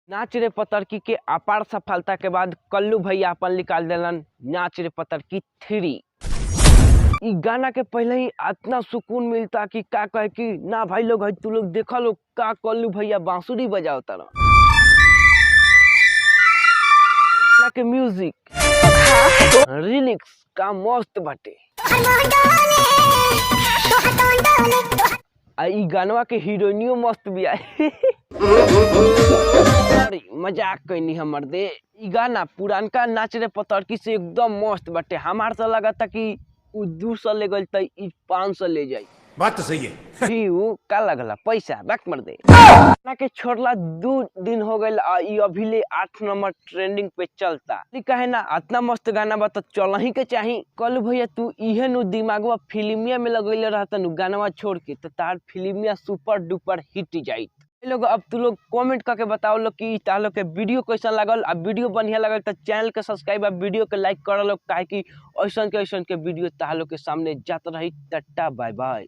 नाच रे पतरकी के अपार सफलता के बाद कल्लू भैया अपन निकाल दिलन नाच रे पतरकी 3। इ गाना के पहले ही इतना सुकून मिलता कि का कहे कि ना भाई लोग है तू लोग देखा लोग का कल्लू भैया बांसुरी बजाओ तारा के म्यूजिक रिलिक्स का मस्त बाटे। इ गानवा के हीरोइनियो मस्त बिया। अरे मजाक कैनी हमर दे। इ गाना पुरानका नाच रे पतरकी से एकदम मस्त बाटे। हमार तो लगता कि उ 200 ले गइल त इ 500 ले जाई। बात तो सही है। उ का लगला पैसा बैक मर दे। गाना के छोड़ला 2 दिन हो गइल इ अभी ले 8 नंबर ट्रेंडिंग पे चलता। इ कहे ना इतना मस्त गाना बा त चल ही के चाही। कल भैया तू इहे नु दिमागवा फिल्मिया में लगइले रहता नु गानवा छोड़ के त तार फिल्मिया सुपर डुपर हिट जाई। लोग अब तू लोग कमेंट करके बताओ लोग कि तार लोग के वीडियो कैसा लागल। अब वीडियो बढ़िया लगल तो चैनल के सब्सक्राइब और वीडियो के लाइक कर लो काहे कि ऐसन के वीडियो तार लोग के सामने जात रही। Tata bye by.